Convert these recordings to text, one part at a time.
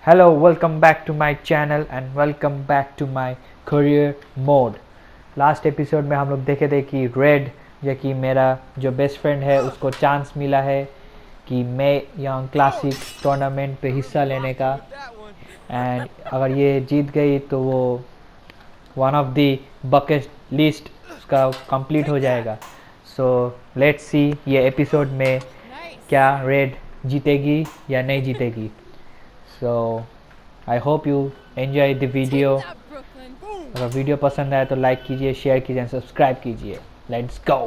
Hello, welcome back to my channel and welcome back to my career mode. Last episode में हम लोग देखे थे कि रेड जो कि मेरा जो बेस्ट फ्रेंड है उसको चांस मिला है कि मैं यंग क्लासिक टूर्नामेंट पे हिस्सा लेने का, एंड अगर ये जीत गई तो वो one of the bucket list उसका कंप्लीट हो जाएगा. सो लेट्स सी ये एपिसोड में क्या रेड जीतेगी या नहीं जीतेगी. So I hope you enjoy the video. अगर वीडियो पसंद आए तो लाइक कीजिए, शेयर कीजिए, सब्सक्राइब कीजिए. Let's go.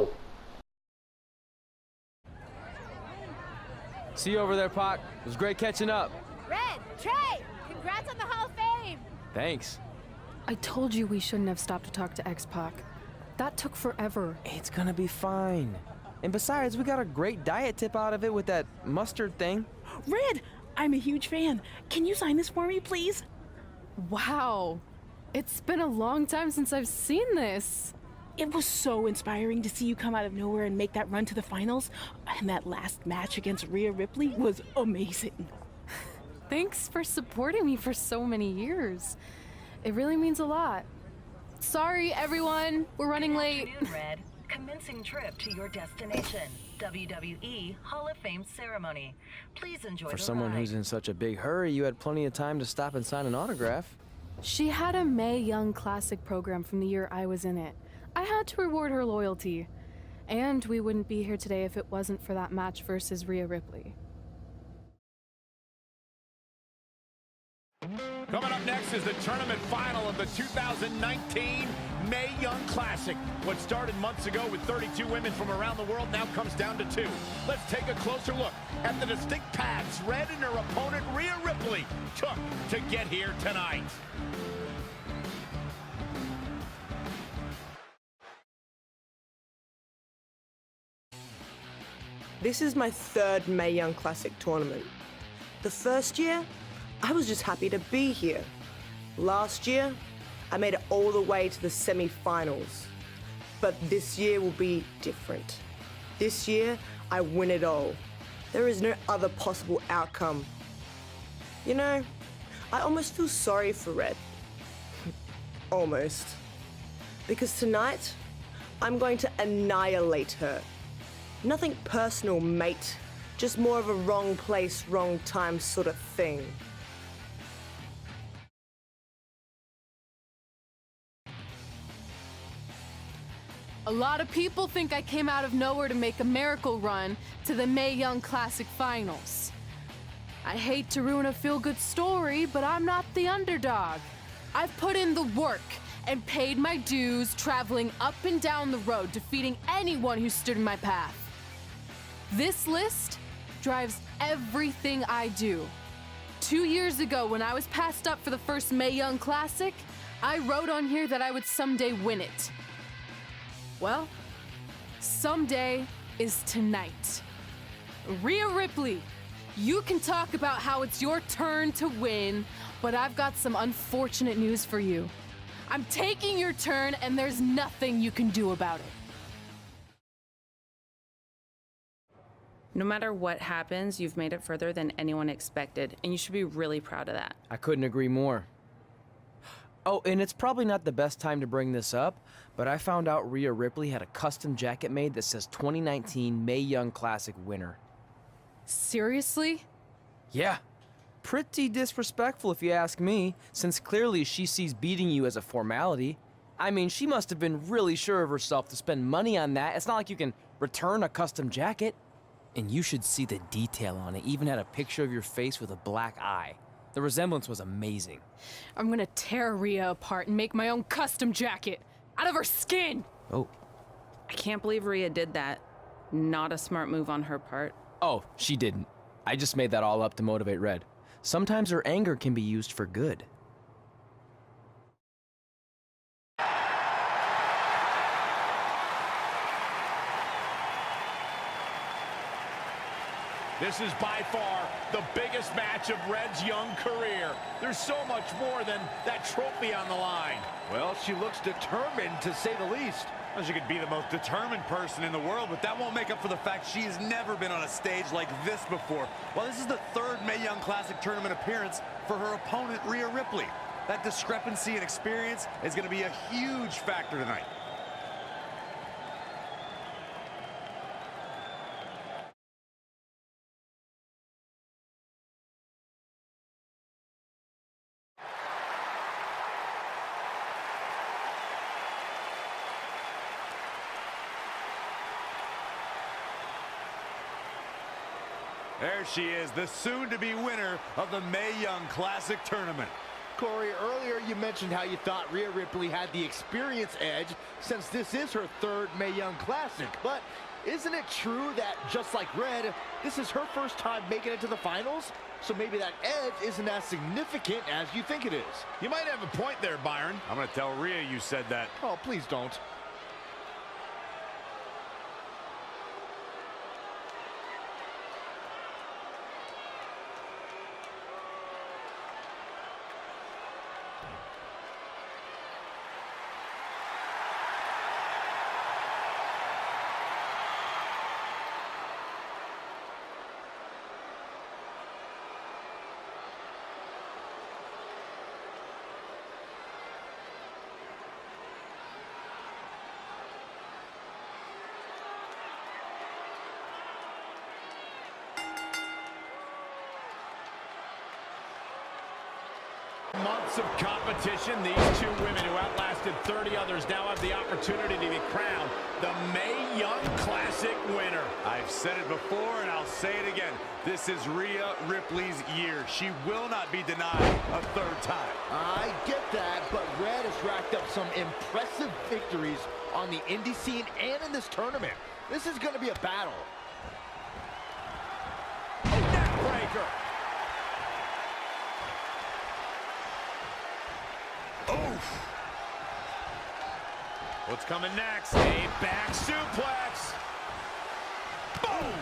See you over there, Pac. It was great catching up. Red, Trey, congrats on the Hall of Fame. Thanks. I told you we shouldn't have stopped to talk to X-Pac. That took forever. It's gonna be fine. And besides, we got a great diet tip out of it with that mustard thing. Red, I'm a huge fan. Can you sign this for me, please? Wow. It's been a long time since I've seen this. It was so inspiring to see you come out of nowhere and make that run to the finals. And that last match against Rhea Ripley was amazing. Thanks for supporting me for so many years. It really means a lot. Sorry, everyone. We're running late. Good afternoon, Red. Commencing trip to your destination. WWE Hall of Fame ceremony. Please enjoy For the someone ride. who's in such a big hurry, you had plenty of time to stop and sign an autograph. She had a Mae Young Classic program from the year I was in it. I had to reward her loyalty. And we wouldn't be here today if it wasn't for that match versus Rhea Ripley. Coming up next is the tournament final of the 2019 Mae Young Classic. What started months ago with 32 women from around the world now comes down to 2. Let's take a closer look at the distinct paths Red and her opponent Rhea Ripley took to get here tonight. This is my third Mae Young Classic tournament. The first year, I was just happy to be here. Last year, I made it all the way to the semi-finals. But this year will be different. This year, I win it all. There is no other possible outcome. You know, I almost feel sorry for Red. Almost. Because tonight, I'm going to annihilate her. Nothing personal, mate. Just more of a wrong place, wrong time sort of thing. A lot of people think I came out of nowhere to make a miracle run to the Mae Young Classic Finals. I hate to ruin a feel-good story, but I'm not the underdog. I've put in the work and paid my dues traveling up and down the road, defeating anyone who stood in my path. This list drives everything I do. 2 years ago, when I was passed up for the first Mae Young Classic, I wrote on here that I would someday win it. Well, someday is tonight. Rhea Ripley, you can talk about how it's your turn to win, but I've got some unfortunate news for you. I'm taking your turn, and there's nothing you can do about it. No matter what happens, you've made it further than anyone expected, and you should be really proud of that. I couldn't agree more. Oh, and it's probably not the best time to bring this up, but I found out Rhea Ripley had a custom jacket made that says 2019 Mae Young Classic winner. Seriously? Yeah. Pretty disrespectful if you ask me, since clearly she sees beating you as a formality. I mean, she must have been really sure of herself to spend money on that. It's not like you can return a custom jacket. And you should see the detail on it. Even had a picture of your face with a black eye. The resemblance was amazing. I'm gonna tear Rhea apart and make my own custom jacket out of her skin! Oh. I can't believe Rhea did that. Not a smart move on her part. Oh, she didn't. I just made that all up to motivate Red. Sometimes her anger can be used for good. This is by far the biggest match of Red's young career. There's so much more than that trophy on the line. Well, she looks determined, to say the least. Well, she could be the most determined person in the world, but that won't make up for the fact she has never been on a stage like this before. Well, this is the third Mae Young Classic tournament appearance for her opponent, Rhea Ripley. That discrepancy in experience is going to be a huge factor tonight. There she is, the soon-to-be winner of the Mae Young Classic tournament. Corey, earlier you mentioned how you thought Rhea Ripley had the experience edge since this is her third Mae Young Classic. But isn't it true that, just like Red, this is her first time making it to the finals? So maybe that edge isn't as significant as you think it is. You might have a point there, Byron. I'm going to tell Rhea you said that. Oh, please don't. Months of competition, these two women who outlasted 30 others now have the opportunity to be crowned the Mae Young Classic winner. I've said it before and I'll say it again. This is Rhea Ripley's year. She will not be denied a third time. I get that, but Red has racked up some impressive victories on the indie scene and in this tournament. This is going to be a battle. Neckbreaker. Oof. What's coming next? A back suplex. Boom.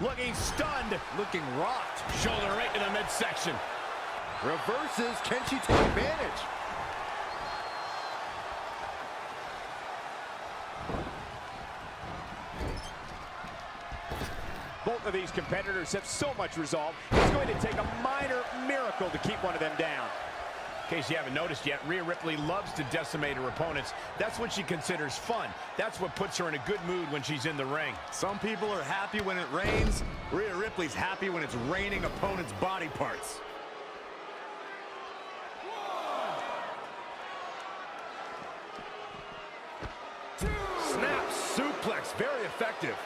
Looking stunned. Looking rocked. Shoulder right to the midsection. Reverses. Can she take advantage? Both of these competitors have so much resolve, it's going to take a minor miracle to keep one of them down. In case you haven't noticed yet, Rhea Ripley loves to decimate her opponents. That's what she considers fun. That's what puts her in a good mood when she's in the ring. Some people are happy when it rains. Rhea Ripley's happy when it's raining opponents' body parts. Snap suplex, very effective.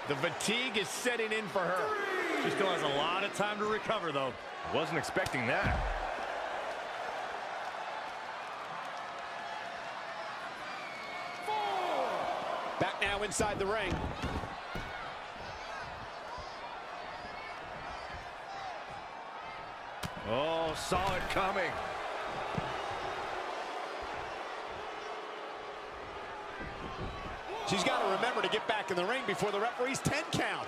The fatigue is setting in for her. She still has a lot of time to recover, though. Wasn't expecting that. Back now inside the ring. Oh, saw it coming. She's got to remember to get back in the ring before the referee's 10 count.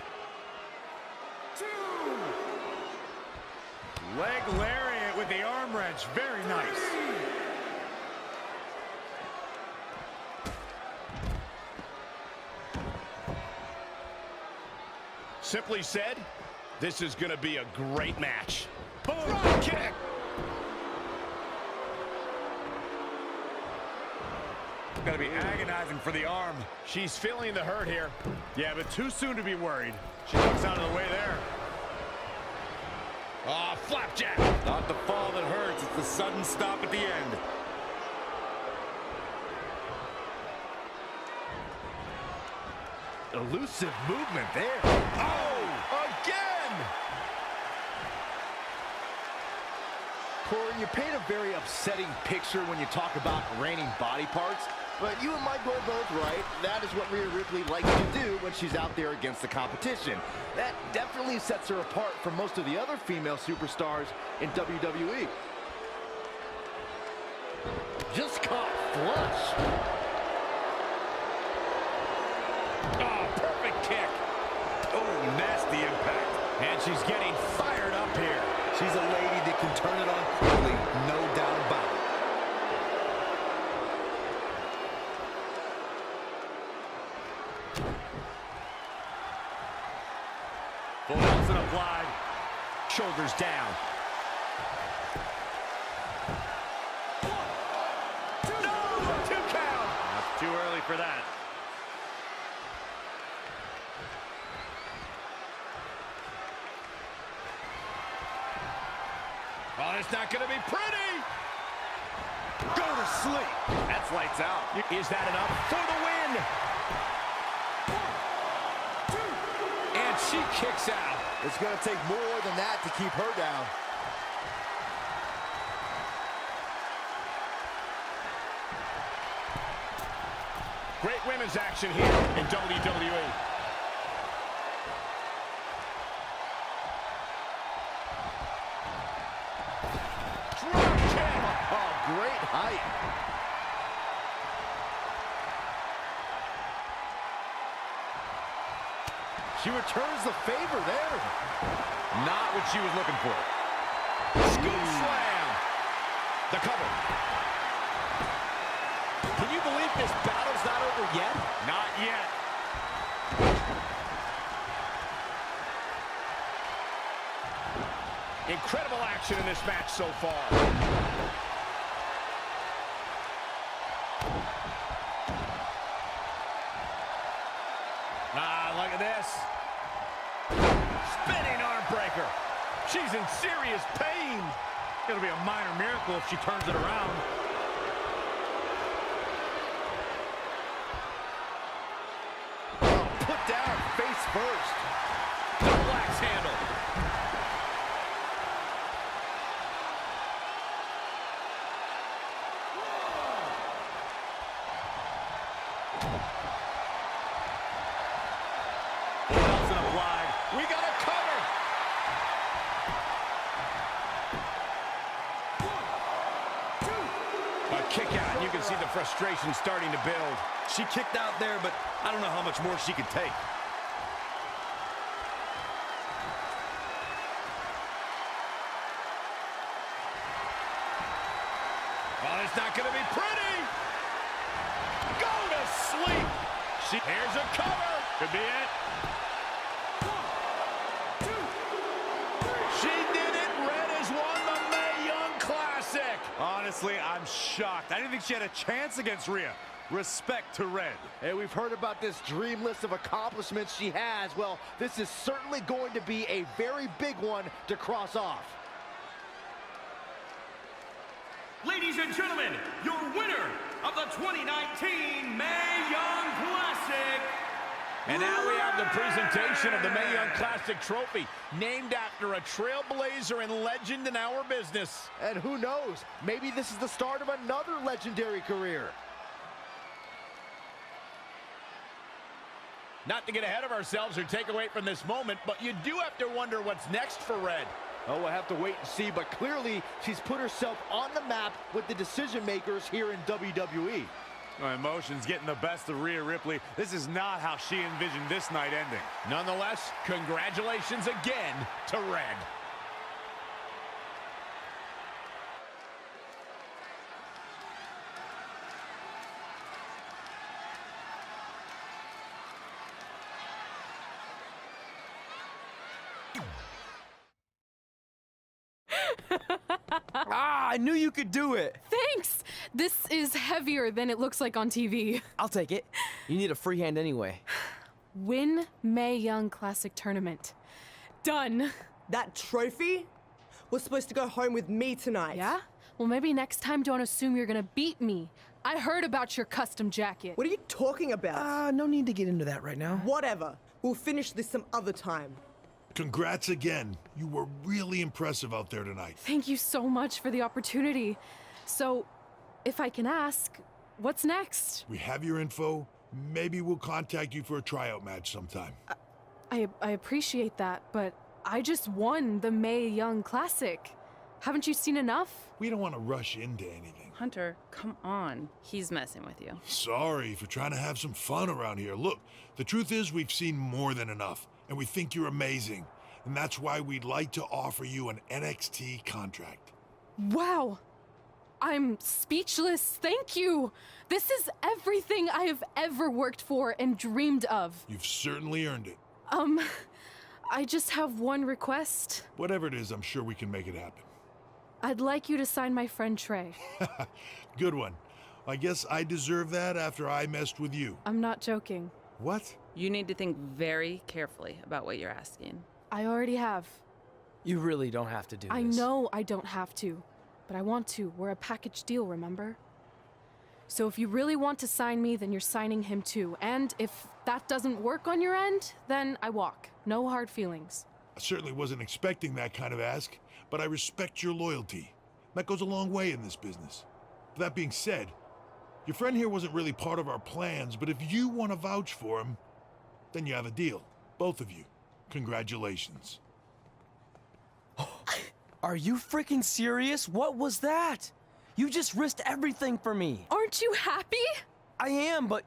Leg lariat with the arm wrench. Very nice. Simply said, this is going to be a great match. Boom, kick. Gotta be agonizing for the arm. She's feeling the hurt here. Yeah, but too soon to be worried. She looks out of the way there. Oh, flapjack. Not the fall that hurts, it's the sudden stop at the end. Elusive movement there. Oh, again! Corey, you paint a very upsetting picture when you talk about raining body parts, but you and Michael are both right. That is what Rhea Ripley likes to do when she's out there against the competition. That definitely sets her apart from most of the other female superstars in WWE. Just caught flush. Oh, perfect kick. Oh, nasty impact. And she's getting fired up here. She's a lady that can turn it on quickly, no doubt about it. Full Nelson applied. Shoulders down. No! 2 count! That's too early for that. Oh, it's not going to be pretty. Go to sleep. That's lights out. Is that enough for the win? And she kicks out. It's going to take more than that to keep her down. Great women's action here in WWE. Drop kick. Oh, great height. She returns the favor there. Not what she was looking for. Scoop slam. The cover. Can you believe this battle's not over yet? Not yet. Incredible action in this match so far. Look at this. Spinning arm breaker. She's in serious pain. It'll be a minor miracle if she turns it around. Oh, put down face first. Double axe handle. We got a cover. A kick out. You can see the frustration starting to build. She kicked out there, but I don't know how much more she can take. Well, it's not going to be pretty. Go to sleep. Here's a cover. Could be it. She did it. Red has won the Mae Young Classic. Honestly, I'm shocked. I didn't think she had a chance against Rhea. Respect to Red. Hey, we've heard about this dream list of accomplishments she has. Well, this is certainly going to be a very big one to cross off. Ladies and gentlemen, your winner of the 2019 Mae Young Classic. And now we have the presentation of the Mae Young Classic trophy, named after a trailblazer and legend in our business. And who knows, maybe this is the start of another legendary career. Not to get ahead of ourselves or take away from this moment, but you do have to wonder what's next for Red. Oh, we'll have to wait and see, but clearly she's put herself on the map with the decision makers here in WWE. My emotions getting the best of Rhea Ripley. This is not how she envisioned this night ending. Nonetheless, congratulations again to Red. I knew you could do it. Thanks! This is heavier than it looks like on TV. I'll take it. You need a free hand anyway. Win Mae Young Classic Tournament. Done. That trophy was supposed to go home with me tonight. Yeah? Well, maybe next time don't assume you're gonna beat me. I heard about your custom jacket. What are you talking about? No need to get into that right now. Whatever. We'll finish this some other time. Congrats again. You were really impressive out there tonight. Thank you so much for the opportunity. So, if I can ask, what's next? We have your info. Maybe we'll contact you for a tryout match sometime. I appreciate that, but I just won the Mae Young Classic. Haven't you seen enough? We don't want to rush into anything. Hunter, come on. He's messing with you. Sorry for trying to have some fun around here. Look, the truth is we've seen more than enough, and we think you're amazing. and that's why we'd like to offer you an NXT contract. Wow. I'm speechless. Thank you. This is everything I have ever worked for and dreamed of. You've certainly earned it. I just have one request. Whatever it is, I'm sure we can make it happen. I'd like you to sign my friend Trey. Good one. I guess I deserve that after I messed with you. I'm not joking. What? You need to think very carefully about what you're asking. I already have. You really don't have to do this. I know I don't have to, but I want to. We're a package deal, remember? So if you really want to sign me, then you're signing him too. And if that doesn't work on your end, then I walk. No hard feelings. I certainly wasn't expecting that kind of ask, but I respect your loyalty. That goes a long way in this business. That being said, your friend here wasn't really part of our plans, but if you want to vouch for him, then you have a deal. Both of you. Congratulations. Are you freaking serious? What was that? You just risked everything for me. Aren't you happy? I am, but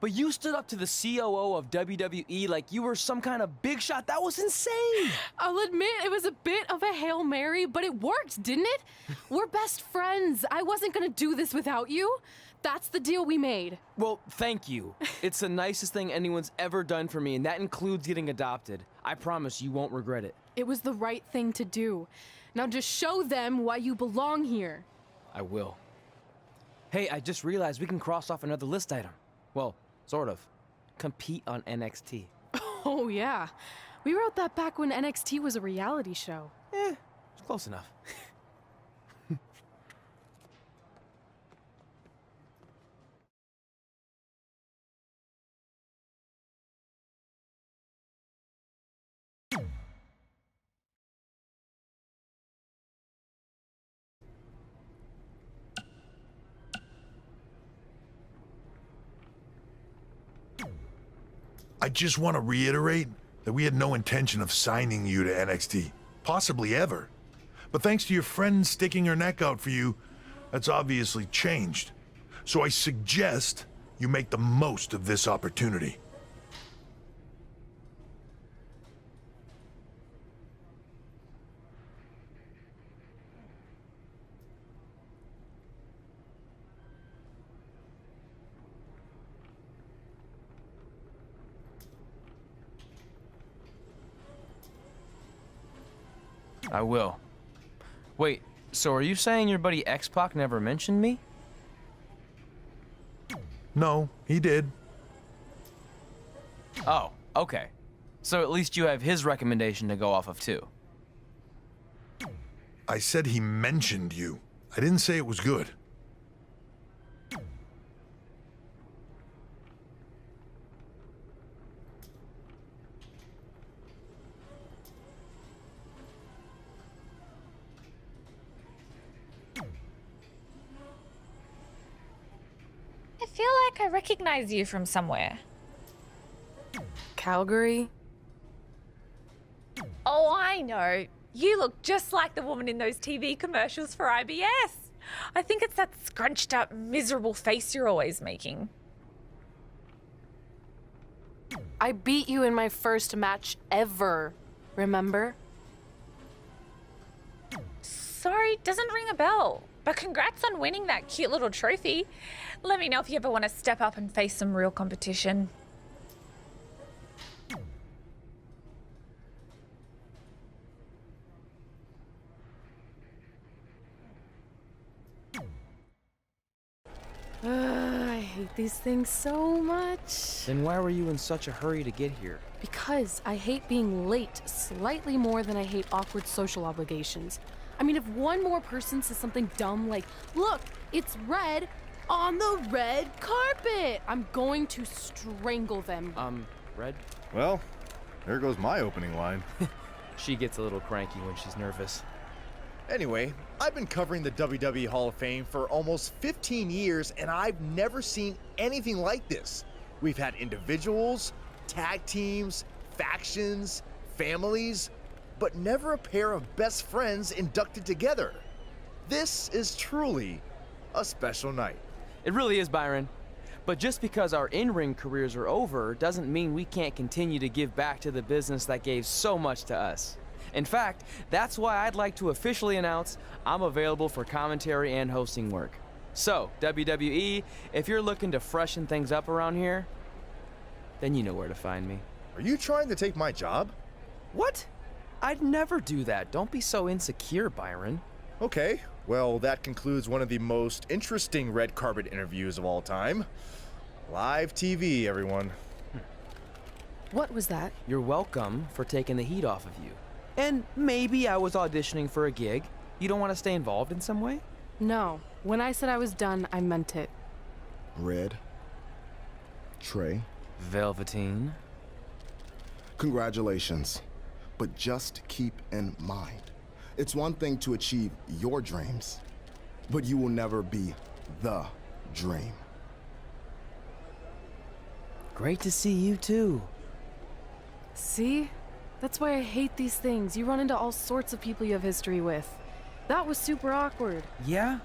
you stood up to the COO of WWE like you were some kind of big shot. That was insane. I'll admit it was a bit of a Hail Mary, but it worked, didn't it? We're best friends. I wasn't gonna do this without you. That's the deal we made. Well, thank you. It's the nicest thing anyone's ever done for me, and that includes getting adopted. I promise you won't regret it. It was the right thing to do. Now just show them why you belong here. I will. Hey, I just realized we can cross off another list item. Well, sort of. Compete on NXT. Oh, yeah. We wrote that back when NXT was a reality show. It's close enough. I just want to reiterate that we had no intention of signing you to NXT, possibly ever. But thanks to your friend sticking her neck out for you, that's obviously changed. So I suggest you make the most of this opportunity. I will. Wait, so are you saying your buddy X-Pac never mentioned me? No, he did. Oh, okay. So at least you have his recommendation to go off of too. I said he mentioned you. I didn't say it was good. I feel like I recognize you from somewhere. Calgary? Oh, I know. You look just like the woman in those TV commercials for IBS. I think it's that scrunched up, miserable face you're always making. I beat you in my first match ever, remember? Sorry, doesn't ring a bell. But congrats on winning that cute little trophy. Let me know if you ever want to step up and face some real competition. I hate these things so much. Then why were you in such a hurry to get here? Because I hate being late slightly more than I hate awkward social obligations. I mean, if one more person says something dumb like, look, it's red on the red carpet, I'm going to strangle them. Red? Well, there goes my opening line. She gets a little cranky when she's nervous. Anyway, I've been covering the WWE Hall of Fame for almost 15 years, and I've never seen anything like this. We've had individuals, tag teams, factions, families, but never a pair of best friends inducted together. This is truly a special night. It really is, Byron. But just because our in-ring careers are over doesn't mean we can't continue to give back to the business that gave so much to us. In fact, that's why I'd like to officially announce I'm available for commentary and hosting work. So, WWE, if you're looking to freshen things up around here, then you know where to find me. Are you trying to take my job? What? I'd never do that. Don't be so insecure, Byron. Okay, well, that concludes one of the most interesting red carpet interviews of all time. Live TV, everyone. What was that? You're welcome for taking the heat off of you. And maybe I was auditioning for a gig. You don't want to stay involved in some way? No. When I said I was done, I meant it. Red. Trey. Velveteen. Congratulations. But just keep in mind, it's one thing to achieve your dreams, but you will never be the dream. Great to see you too. See? That's why I hate these things. You run into all sorts of people you have history with. That was super awkward. Yeah?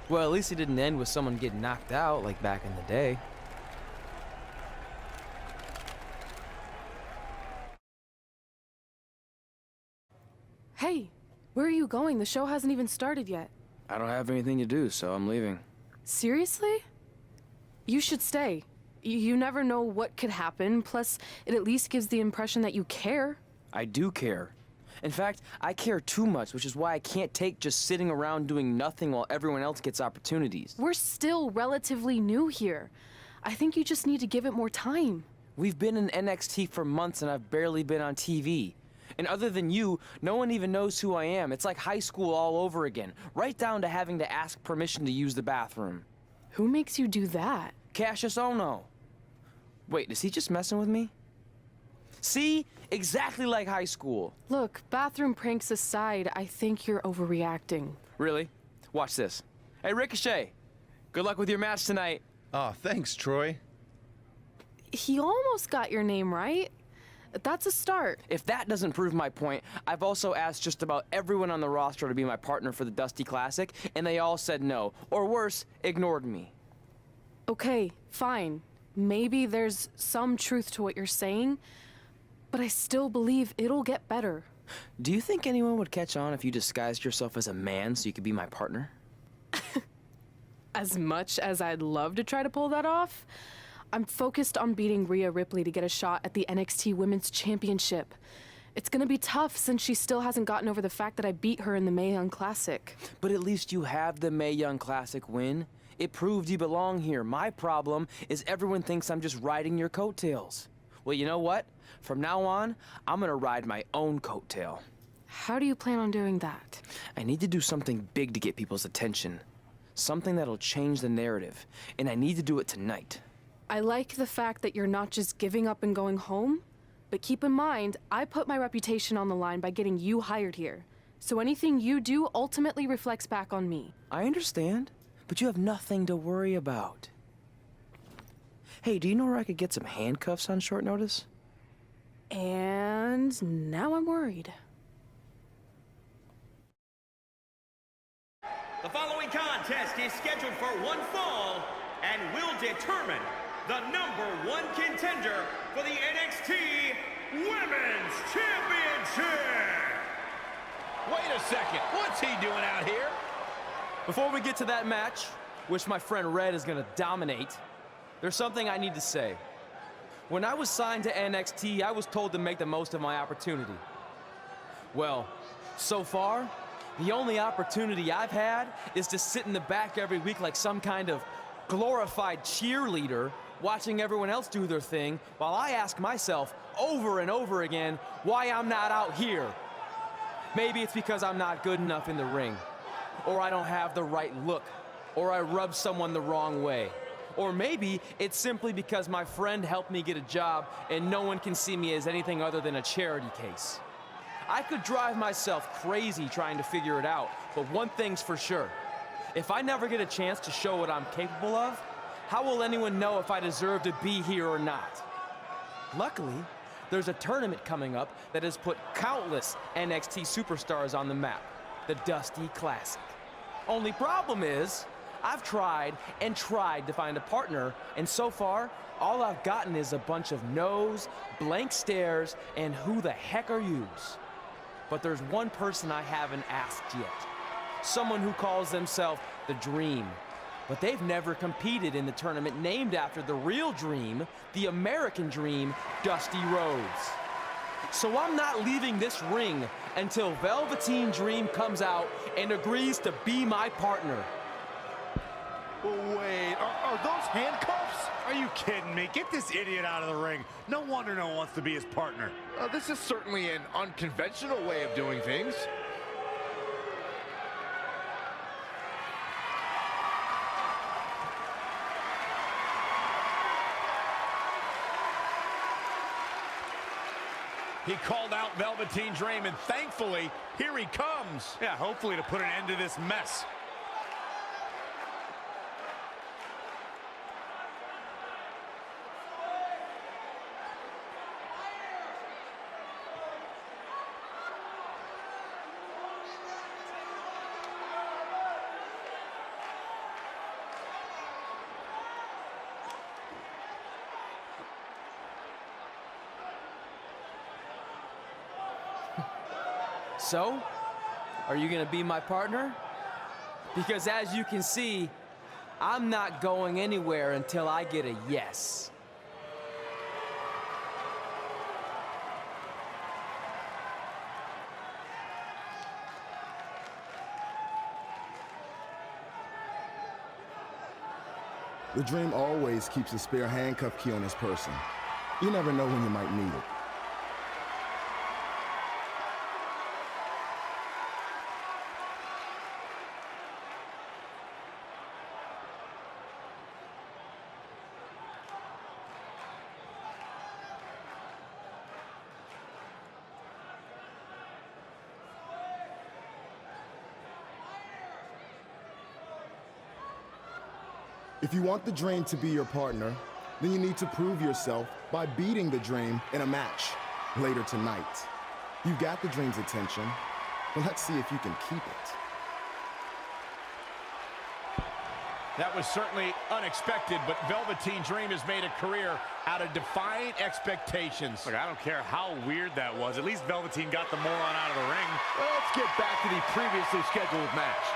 Well, at least it didn't end with someone getting knocked out like back in the day. Hey, where are you going? The show hasn't even started yet. I don't have anything to do, so I'm leaving. Seriously? You should stay. You never know what could happen, plus it at least gives the impression that you care. I do care. In fact, I care too much, which is why I can't take just sitting around doing nothing while everyone else gets opportunities. We're still relatively new here. I think you just need to give it more time. We've been in NXT for months and I've barely been on TV. And other than you, no one even knows who I am. It's like high school all over again, right down to having to ask permission to use the bathroom. Who makes you do that? Cassius Ohno. Wait, is he just messing with me? See? Exactly like high school. Look, bathroom pranks aside, I think you're overreacting. Really? Watch this. Hey, Ricochet. Good luck with your match tonight. Aw, thanks, Troy. He almost got your name right. That's a start. If that doesn't prove my point, I've also asked just about everyone on the roster to be my partner for the Dusty Classic, and they all said no. Or worse, ignored me. Okay, fine. Maybe there's some truth to what you're saying, but I still believe it'll get better. Do you think anyone would catch on if you disguised yourself as a man so you could be my partner? As much as I'd love to try to pull that off, I'm focused on beating Rhea Ripley to get a shot at the NXT Women's Championship. It's gonna be tough since she still hasn't gotten over the fact that I beat her in the Mae Young Classic. But at least you have the Mae Young Classic win. It proved you belong here. My problem is everyone thinks I'm just riding your coattails. Well, you know what? From now on, I'm gonna ride my own coattail. How do you plan on doing that? I need to do something big to get people's attention. Something that'll change the narrative. And I need to do it tonight. I like the fact that you're not just giving up and going home, but keep in mind, I put my reputation on the line by getting you hired here. So anything you do ultimately reflects back on me. I understand, but you have nothing to worry about. Hey, do you know where I could get some handcuffs on short notice? And now I'm worried. The following contest is scheduled for one fall and will determine the #1 contender for the NXT Women's Championship. Wait a second, what's he doing out here? Before we get to that match, which my friend Red is gonna dominate, there's something I need to say. When I was signed to NXT, I was told to make the most of my opportunity. Well, so far, the only opportunity I've had is to sit in the back every week like some kind of glorified cheerleader, watching everyone else do their thing, while I ask myself over and over again why I'm not out here. Maybe it's because I'm not good enough in the ring, or I don't have the right look, or I rub someone the wrong way. Or maybe it's simply because my friend helped me get a job and no one can see me as anything other than a charity case. I could drive myself crazy trying to figure it out, but one thing's for sure. If I never get a chance to show what I'm capable of, how will anyone know if I deserve to be here or not? Luckily, there's a tournament coming up that has put countless NXT superstars on the map, the Dusty Classic. Only problem is, I've tried and tried to find a partner, and so far, all I've gotten is a bunch of no's, blank stares, and who the heck are yous? But there's one person I haven't asked yet. Someone who calls themselves the Dream. But they've never competed in the tournament named after the real Dream, the American Dream, Dusty Rhodes. So I'm not leaving this ring until Velveteen Dream comes out and agrees to be my partner. Wait, are those handcuffs? Are you kidding me? Get this idiot out of the ring. No wonder no one wants to be his partner. This is certainly an unconventional way of doing things. He called out Velveteen Dream, and thankfully, here he comes. Yeah, hopefully to put an end to this mess. So, are you gonna be my partner? Because as you can see, I'm not going anywhere until I get a yes. The Dream always keeps a spare handcuff key on his person. You never know when you might need it. If you want the Dream to be your partner, then you need to prove yourself by beating the Dream in a match later tonight. You've got the Dream's attention, but let's see if you can keep it. That was certainly unexpected, but Velveteen Dream has made a career out of defying expectations. Look, I don't care how weird that was. At least Velveteen got the moron out of the ring. Well, let's get back to the previously scheduled match.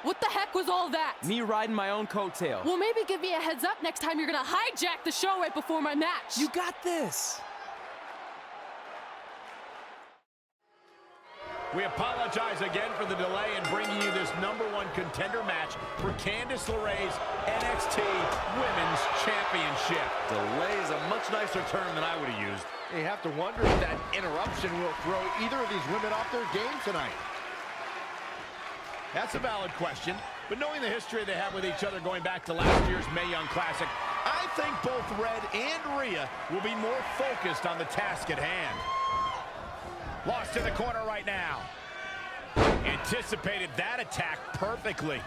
What the heck was all that? Me riding my own coattail. Well, maybe give me a heads up next time you're gonna hijack the show right before my match. You got this. We apologize again for the delay in bringing you this #1 contender match for Candice LeRae's NXT Women's Championship. Delay is a much nicer term than I would have used. You have to wonder if that interruption will throw either of these women off their game tonight. That's a valid question, but knowing the history they have with each other going back to last year's Mae Young Classic, I think both Red and Rhea will be more focused on the task at hand. Lost in the corner right now. Anticipated that attack perfectly.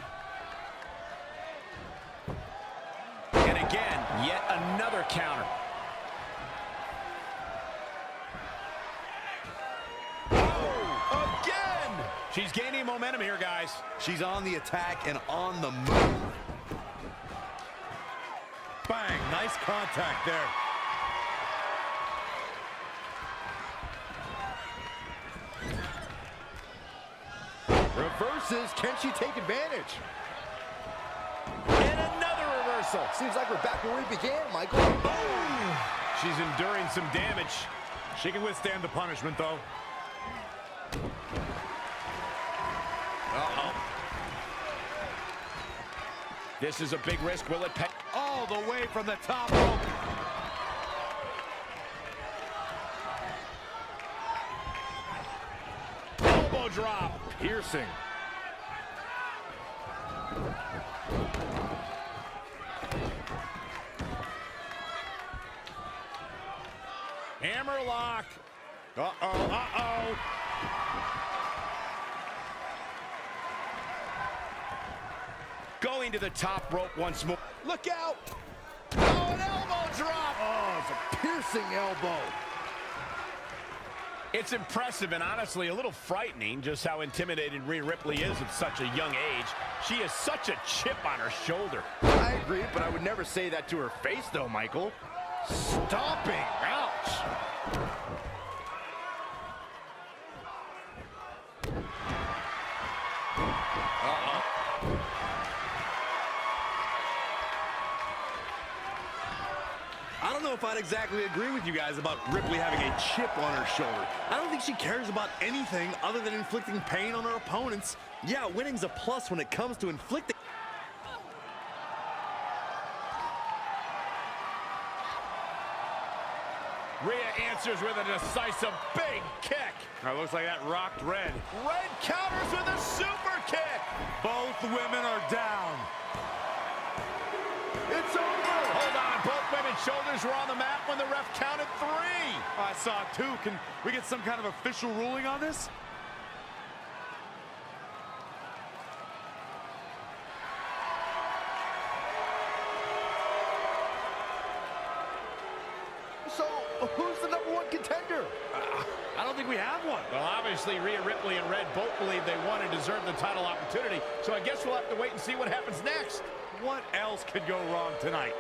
And again, yet another counter. Oh, again! She's gaining momentum here, guys. She's on the attack and on the move. Bang, nice contact there. Reverses, can she take advantage? And another reversal. Seems like we're back where we began, Michael. Boom! She's enduring some damage. She can withstand the punishment, though. Uh-oh. This is a big risk. Will it pay? All the way from the top rope. Elbow drop. Piercing. Hammerlock. Uh-oh, uh-oh. Going to the top rope once more. Look out! Oh, an elbow drop! Oh, it's a piercing elbow. It's impressive and honestly a little frightening just how intimidated Rhea Ripley is at such a young age. She has such a chip on her shoulder. I agree, but I would never say that to her face, though, Michael. Stomping. Ouch. I don't know if I'd exactly agree with you guys about Ripley having a chip on her shoulder. I don't think she cares about anything other than inflicting pain on her opponents. Yeah, winning's a plus when it comes to inflicting. Rhea answers with a decisive big kick. Looks like that rocked Red. Red counters with a super kick. Both women are down. It's over. Hold on. Both women's shoulders were on the mat when the ref counted 3. I saw it too. Can we get some kind of official ruling on this? So, who's the #1 contender? I don't think we have one. Well, obviously, Rhea Ripley and Red both believe they won and deserve the title opportunity, so I guess we'll have to wait and see what happens next. What else could go wrong tonight?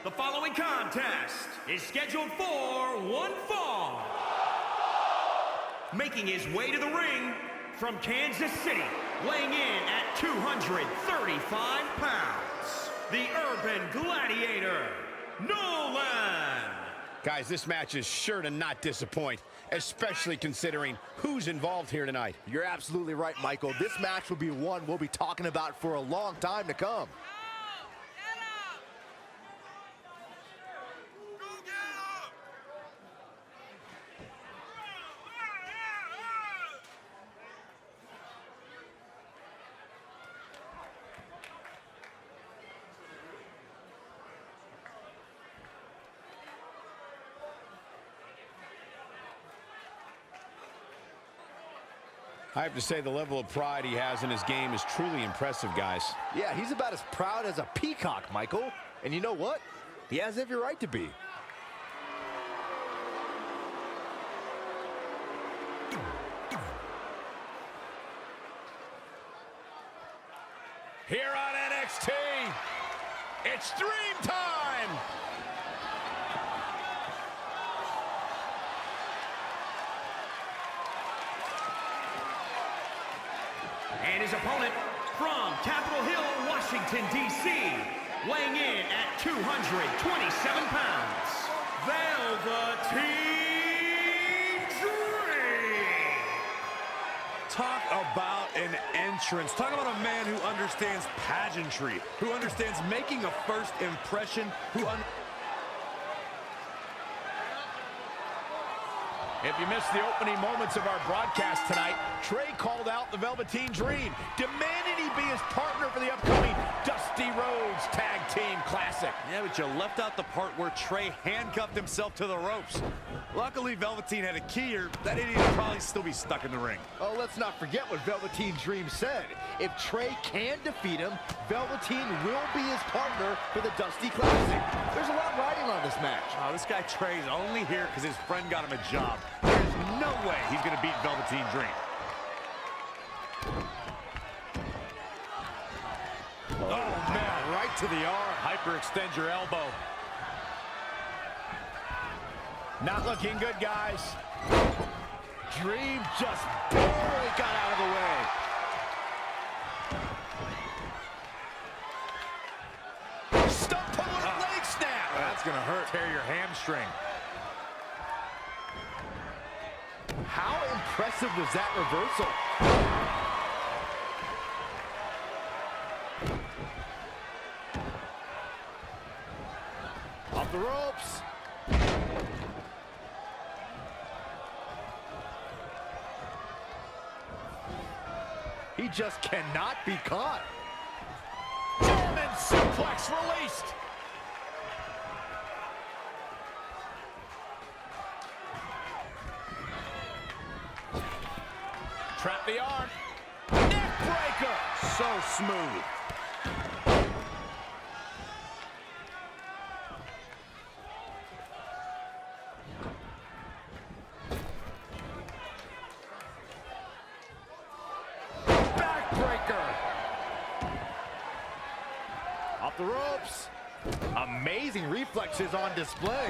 The following contest is scheduled for one fall. Making his way to the ring from Kansas City, weighing in at 235 pounds, the Urban Gladiator, Nolan. Guys, this match is sure to not disappoint, especially considering who's involved here tonight. You're absolutely right, Michael. This match will be one we'll be talking about for a long time to come. I have to say the level of pride he has in his game is truly impressive, guys. Yeah, he's about as proud as a peacock, Michael. And you know what? He has every right to be. Here on NXT, it's Dream Time! And his opponent from Capitol Hill, Washington, D.C., weighing in at 227 pounds, Velveteen Dream. Talk about an entrance. Talk about a man who understands pageantry, who understands making a first impression, If you missed the opening moments of our broadcast tonight, Trey called out the Velveteen Dream, demanding he be his partner for the upcoming Dusty Rhodes Tag Team Classic. Yeah, but you left out the part where Trey handcuffed himself to the ropes. Luckily, Velveteen had a key, or that idiot would probably still be stuck in the ring. Oh, let's not forget what Velveteen Dream said. If Trey can defeat him, Velveteen will be his partner for the Dusty Classic. There's a lot riding on this match. Oh, this guy Trey's only here because his friend got him a job. There's no way he's going to beat Velveteen Dream. Oh, man, right to the arm. Hyperextend your elbow. Not looking good, guys. Dream just barely got out of the way. Stump pull with a leg snap. That's going to hurt. Tear your hamstring. How impressive was that reversal? Off the ropes. He just cannot be caught. German suplex released. Trap the arm. Neck breaker. So smooth. Backbreaker. Off the ropes. Amazing reflexes on display.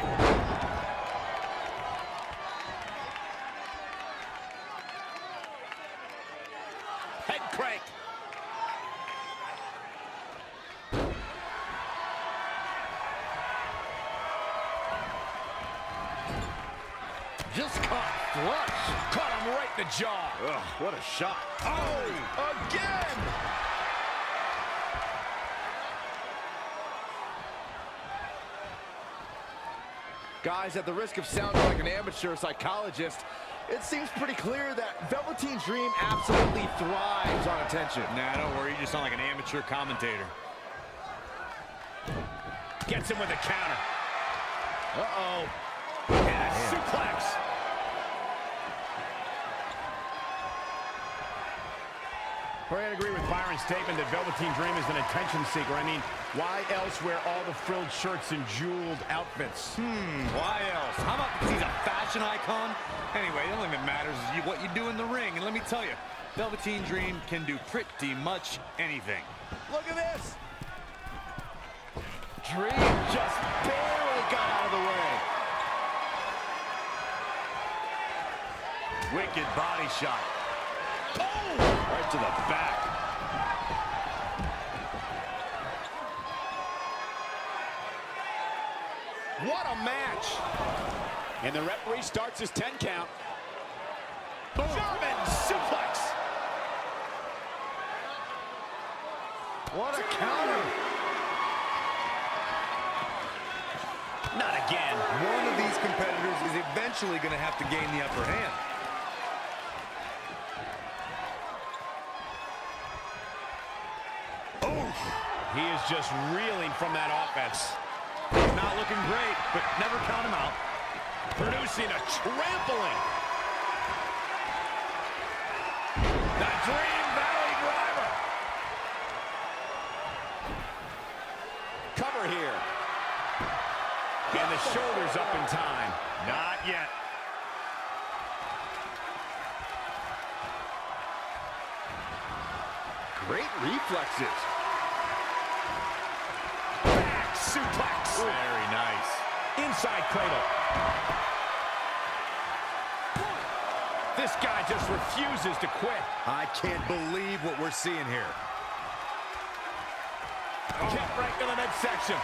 Head crank. Just caught flush. Caught him right in the jaw. Ugh, what a shot. Oh, again. Guys, at the risk of sounding like an amateur psychologist, it seems pretty clear that Velveteen Dream absolutely thrives on attention. Nah, don't worry. You just sound like an amateur commentator. Gets him with a counter. Uh-oh. And a suplex. I agree with Byron's statement that Velveteen Dream is an attention seeker. I mean, why else wear all the frilled shirts and jeweled outfits? Why else? How about because he's a fashion icon? Anyway, the only thing that matters is what you do in the ring. And let me tell you, Velveteen Dream can do pretty much anything. Look at this. Dream just barely got out of the way. Wicked body shot. Oh! Right to the back. What a match! And the referee starts his 10 count. German suplex! What a counter! Not again. One of these competitors is eventually going to have to gain the upper hand. He is just reeling from that offense. He's not looking great, but never count him out. Producing a trampling. The Dream Valley Driver. Cover here. And the shoulders up in time. Not yet. Great reflexes. Suplex. Very nice. Inside cradle. This guy just refuses to quit. I can't believe what we're seeing here. Kick right to the midsection.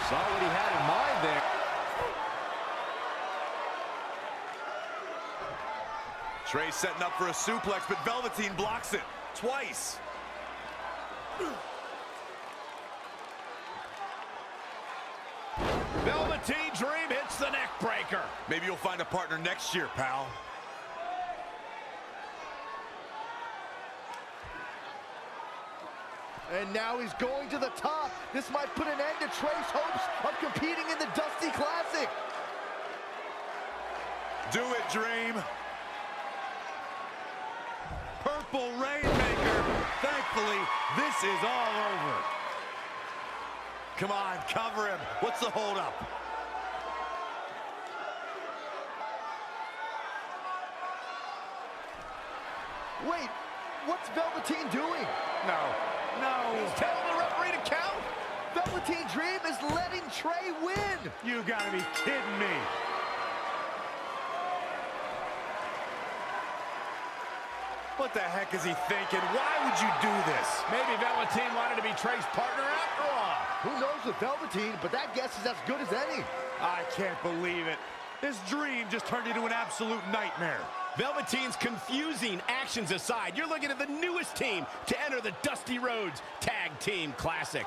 Saw what he had in mind there. Trey setting up for a suplex, but Velveteen blocks it twice. Velveteen Dream hits the neck breaker. Maybe you'll find a partner next year, pal. And now he's going to the top. This might put an end to Trey's hopes of competing in the Dusty Classic. Do it, Dream. Purple Rainmaker. Thankfully, this is all over. Come on, cover him. What's the holdup? Wait, what's Velveteen doing? No. He's telling the referee to count. Velveteen Dream is letting Trey win. You gotta be kidding me. What the heck is he thinking? Why would you do this? Maybe Velveteen wanted to be Trey's partner after all. Who knows with Velveteen, but that guess is as good as any. I can't believe it. This Dream just turned into an absolute nightmare. Velveteen's confusing actions aside, you're looking at the newest team to enter the Dusty Rhodes Tag Team Classic.